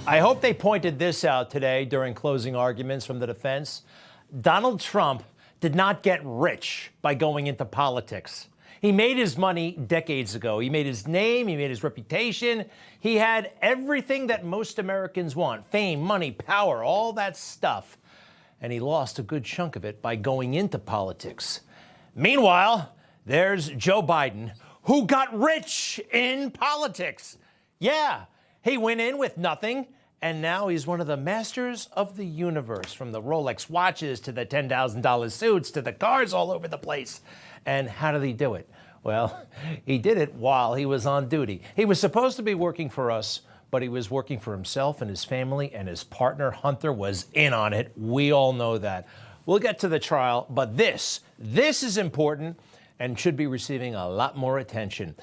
I hope they pointed this out today during closing arguments from the defense. Donald Trump did not get rich by going into politics. He made his money decades ago. He made his name, he made his reputation. He had everything that most Americans want: fame, money, power, all that stuff. And he lost a good chunk of it by going into politics. Meanwhile, there's Joe Biden, who got rich in politics. Yeah, he went in with nothing, and now he's one of the masters of the universe, from the Rolex watches to the $10,000 suits to the cars all over the place. And how did he do it? Well, he did it while he was on duty. He was supposed to be working for us, but he was working for himself and his family, and his partner, Hunter, was in on it. We all know that. We'll get to the trial, but this is important and should be receiving a lot more attention.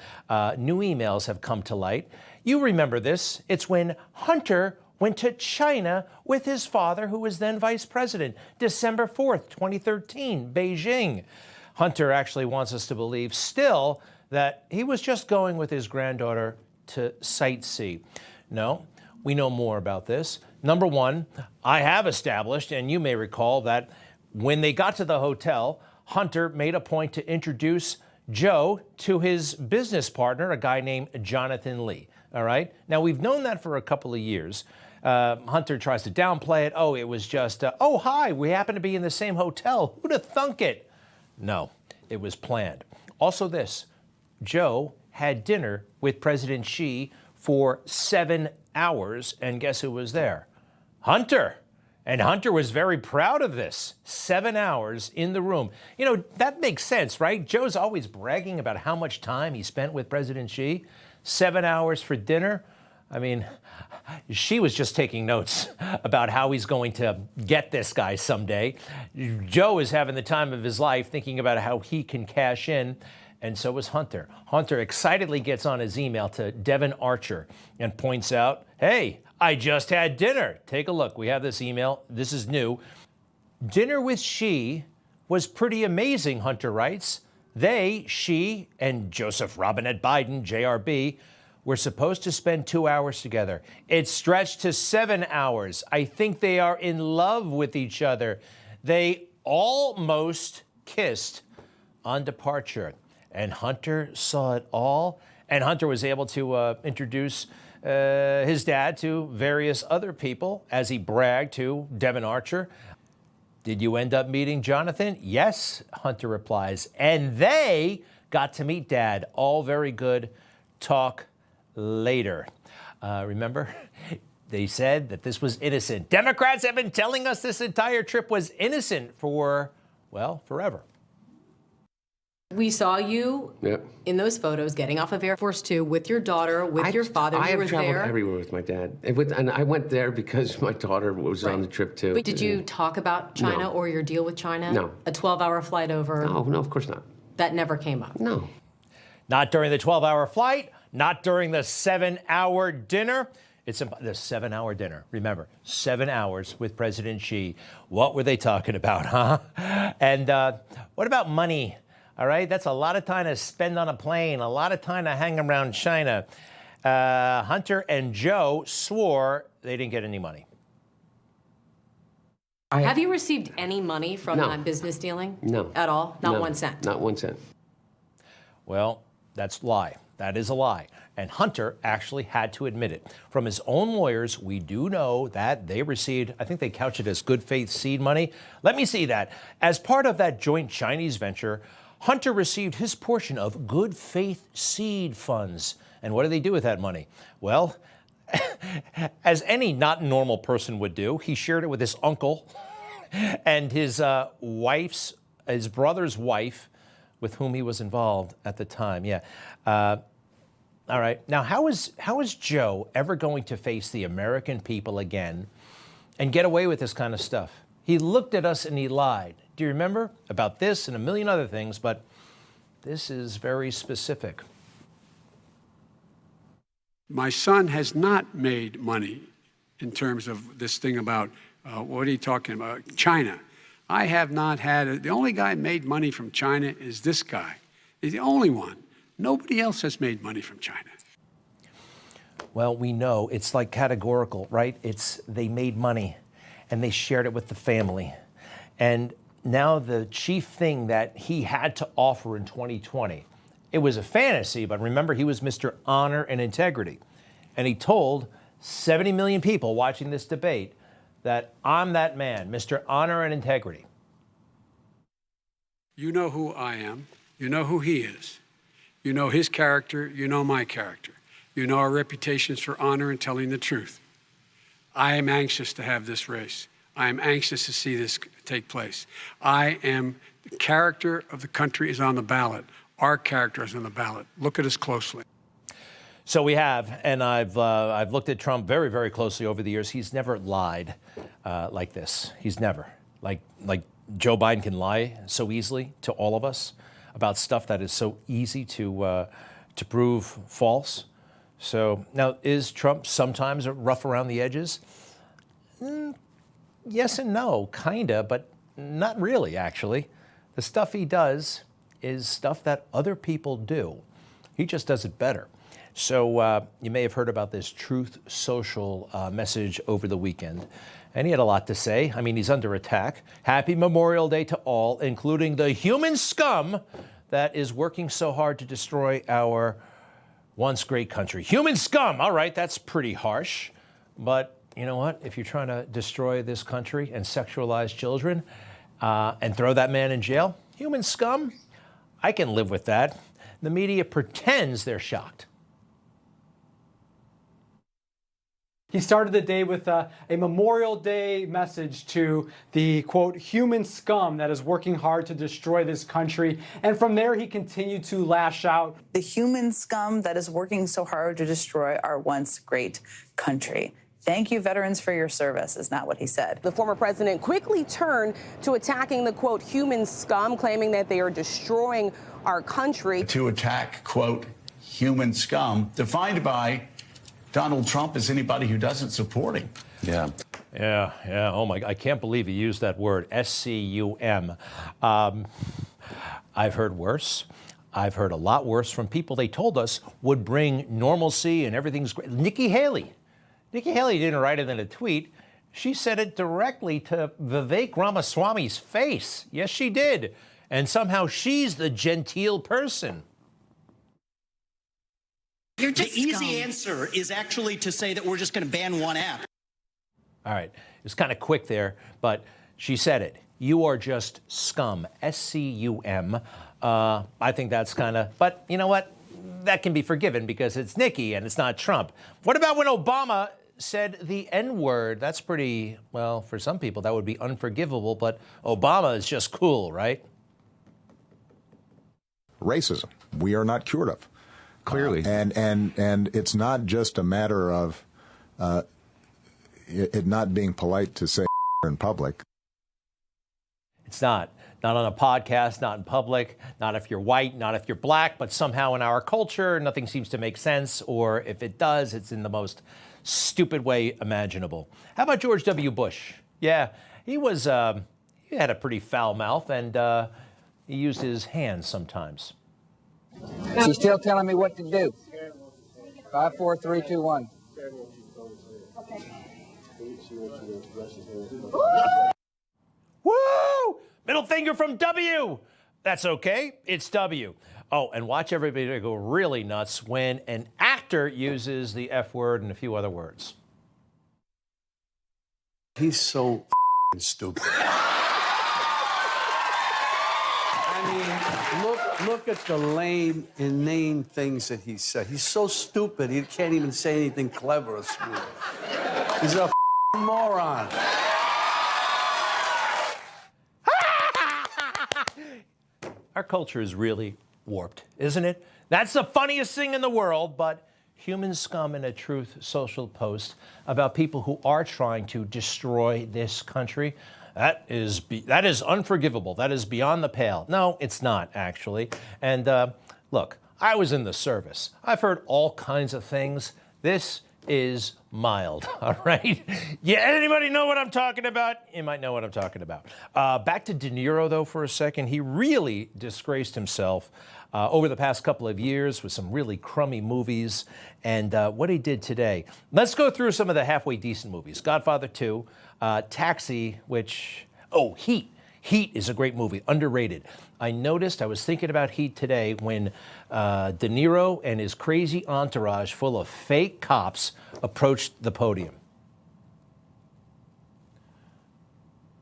New emails have come to light. You remember this. It's when Hunter went to China with his father, who was then vice president, December 4th, 2013, Beijing. Hunter actually wants us to believe still that he was just going with his granddaughter to sightsee. No, we know more about this. Number one, I have established, and you may recall, that when they got to the hotel, Hunter made a point to introduce Joe to his business partner, a guy named Jonathan Lee. All right? Now, we've known that for a couple of years. Hunter tries to downplay it. Oh, it was just, oh, hi, we happen to be in the same hotel. Who'd have thunk it? No, it was planned. Also this, Joe had dinner with President Xi for 7 hours, and guess who was there? Hunter. And Hunter was very proud of this. 7 hours in the room. You know, that makes sense, right? Joe's always bragging about how much time he spent with President Xi. 7 hours for dinner. I mean, she was just taking notes about how he's going to get this guy someday. Joe is having the time of his life thinking about how he can cash in, and so is Hunter. Hunter excitedly gets on his email to Devin Archer and points out, hey, I just had dinner. Take a look. We have this email. This is new. Dinner with Xi was pretty amazing, Hunter writes. They, Xi, and Joseph Robinette Biden, JRB, were supposed to spend 2 hours together. It stretched to 7 hours. I think they are in love with each other. They almost kissed on departure. And Hunter saw it all. And Hunter was able to introduce his dad to various other people as he bragged to Devin Archer. Did you end up meeting Jonathan? Yes, Hunter replies. And they got to meet Dad. All very good. Talk later. Remember, they said that this was innocent. Democrats have been telling us this entire trip was innocent for, well, forever. We saw you in those photos getting off of Air Force Two with your daughter, with your father. I have traveled everywhere with my dad. And I went there because my daughter was on the trip too. But did you talk about China or your deal with China? No. A 12-hour flight over? No, of course not. That never came up? No. Not during the 12-hour flight, not during the 7-hour dinner. It's the 7-hour dinner. Remember, 7 hours with President Xi. What were they talking about, huh? And what about money? All right, that's a lot of time to spend on a plane, a lot of time to hang around China. Hunter and Joe swore they didn't get any money. Have you received any money from that business dealing? No. At all? Not 1 cent? Not 1 cent. Well, that's a lie. That is a lie. And Hunter actually had to admit it. From his own lawyers, we do know that they received, I think they couch it as good faith seed money. Let me see that. As part of that joint Chinese venture, Hunter received his portion of good faith seed funds. And what did they do with that money? Well, as any not normal person would do, he shared it with his uncle and his brother's wife, with whom he was involved at the time. Yeah. All right. Now, how is Joe ever going to face the American people again and get away with this kind of stuff? He looked at us and he lied. Do you remember about this and a million other things? But this is very specific. My son has not made money in terms of this thing about, what are you talking about? China. I have not had, the only guy made money from China is this guy. He's the only one. Nobody else has made money from China. Well, we know it's like categorical, right? They made money and they shared it with the family. And now the chief thing that he had to offer in 2020, it was a fantasy, but remember, he was Mr. Honor and Integrity. And he told 70 million people watching this debate that I'm that man, Mr. Honor and Integrity. You know who I am. You know who he is. You know his character. You know my character. You know our reputations for honor and telling the truth. I am anxious to have this race. I am anxious to see this take place. The character of the country is on the ballot. Our character is on the ballot. Look at us closely. So we have, and I've looked at Trump very, very closely over the years. He's never lied like this. He's never. Like Joe Biden can lie so easily to all of us about stuff that is so easy to prove false. So now, is Trump sometimes rough around the edges? Yes and no, kinda, but not really, actually. The stuff he does is stuff that other people do. He just does it better. So you may have heard about this Truth Social message over the weekend. And he had a lot to say. I mean, he's under attack. Happy Memorial Day to all, including the human scum that is working so hard to destroy our once great country. Human scum, all right, that's pretty harsh. But you know what? If you're trying to destroy this country and sexualize children and throw that man in jail, human scum, I can live with that. The media pretends they're shocked. He started the day with a Memorial Day message to the, quote, human scum that is working hard to destroy this country. And from there, he continued to lash out. The human scum that is working so hard to destroy our once great country. Thank you, veterans, for your service, is not what he said. The former president quickly turned to attacking the, quote, human scum, claiming that they are destroying our country. To attack, quote, human scum, defined by Donald Trump as anybody who doesn't support him. Yeah. Oh, my, I can't believe he used that word, S-C-U-M. I've heard worse. I've heard a lot worse from people they told us would bring normalcy and everything's great. Nikki Haley didn't write it in a tweet. She said it directly to Vivek Ramaswamy's face. Yes, she did. And somehow she's the genteel person. The easy answer is actually to say that we're just going to ban one app. All right. It was kind of quick there, but she said it. You are just scum. S-C-U-M. I think that's kind of, but you know what? That can be forgiven because it's Nikki and it's not Trump. What about when Obama said the N-word? That's pretty, well, for some people that would be unforgivable, but Obama is just cool, right? Racism. We are not cured of. Clearly. And it's not just a matter of it not being polite to say in public. It's not. Not on a podcast, not in public, not if you're white, not if you're black, but somehow in our culture, nothing seems to make sense, or if it does, it's in the most stupid way imaginable. How about George W. Bush? Yeah, he had a pretty foul mouth, and he used his hands sometimes. She's still telling me what to do. 5, 4, 3, 2, 1. Woo! Middle finger from W. That's okay. It's W. Oh, and watch everybody go really nuts when an actor uses the F word and a few other words. He's so stupid. I mean, look at the lame, inane things that he said. He's so stupid, he can't even say anything clever or smooth. He's a moron. Our culture is really warped, isn't it? That's the funniest thing in the world, but human scum in a Truth Social post about people who are trying to destroy this country. That is unforgivable. That is beyond the pale. No, it's not, actually. And look, I was in the service. I've heard all kinds of things. This is mild, all right? Yeah, anybody know what I'm talking about? You might know what I'm talking about. Back to De Niro, though, for a second. He really disgraced himself over the past couple of years with some really crummy movies and what he did today. Let's go through some of the halfway decent movies. Godfather 2, Taxi, which, Heat. Heat is a great movie, underrated. I was thinking about Heat today when De Niro and his crazy entourage full of fake cops approached the podium.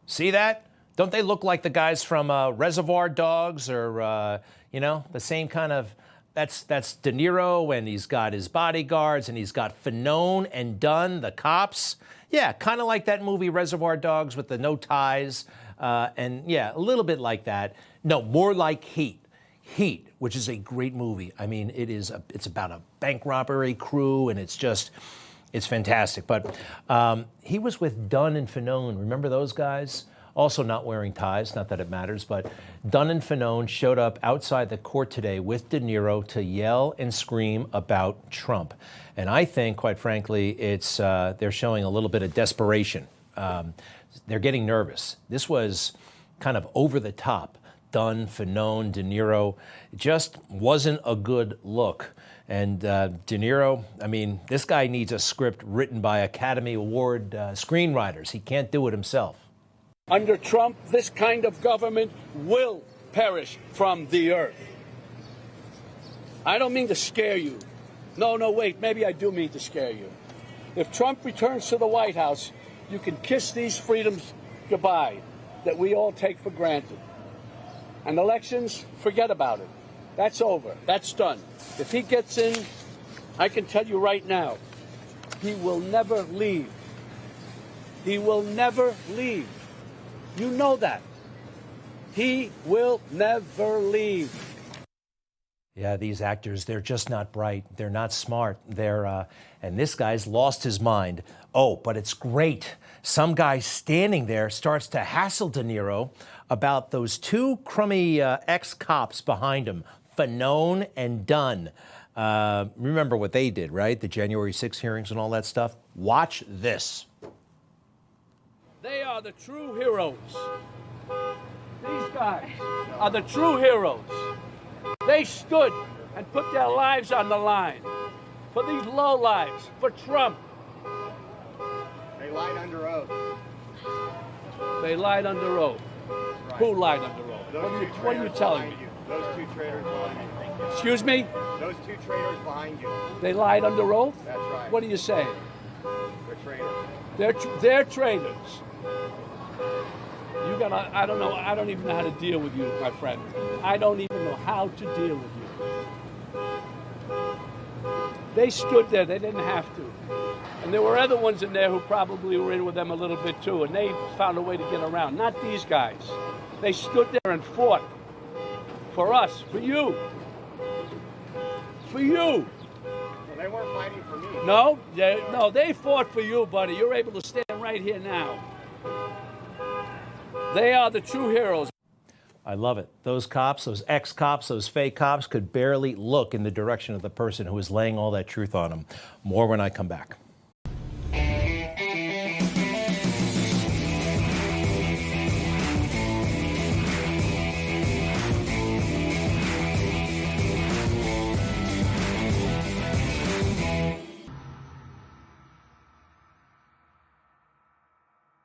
See that? Don't they look like the guys from Reservoir Dogs or, the same kind of, that's De Niro, and he's got his bodyguards, and he's got Fanone and Dunn, the cops. Yeah, kind of like that movie Reservoir Dogs with the no ties. And yeah, a little bit like that. No, more like Heat. Heat, which is a great movie. I mean, it's about a bank robbery crew, and it's fantastic. But he was with Dunn and Fanone. Remember those guys? Also not wearing ties, not that it matters, but Dunn and Fanone showed up outside the court today with De Niro to yell and scream about Trump. And I think, quite frankly, they're showing a little bit of desperation. They're getting nervous. This was kind of over the top. Dunn, Fanone, De Niro. It just wasn't a good look. And De Niro, I mean, this guy needs a script written by Academy Award screenwriters. He can't do it himself. Under Trump, this kind of government will perish from the earth. I don't mean to scare you. No, wait, maybe I do mean to scare you. If Trump returns to the White House, you can kiss these freedoms goodbye that we all take for granted. And elections, forget about it. That's over. That's done. If he gets in, I can tell you right now, he will never leave. He will never leave. You know that. He will never leave. Yeah, these actors, they're just not bright. They're not smart. And this guy's lost his mind. Oh, but it's great. Some guy standing there starts to hassle De Niro about those two crummy ex-cops behind him, Fanone and Dunn. Remember what they did, right? The January 6 hearings and all that stuff. Watch this. They are the true heroes. These guys are the true heroes. They stood and put their lives on the line for these lowlives, for Trump. They lied under oath. They lied under oath. Right. Who lied under oath? What are you telling me? Those two traitors behind you. Excuse me? Those two traitors behind you. They lied under oath? That's right. What are you saying? They're traitors. They're traitors. I don't know. I don't even know how to deal with you, my friend. I don't even know how to deal with you. They stood there. They didn't have to. And there were other ones in there who probably were in with them a little bit too, and they found a way to get around. Not these guys. They stood there and fought for us, for you. For you. Well, they weren't fighting for me. No, they fought for you, buddy. You're able to stand right here now. They are the true heroes. I love it. Those cops, those ex-cops, those fake cops could barely look in the direction of the person who was laying all that truth on them. More when I come back.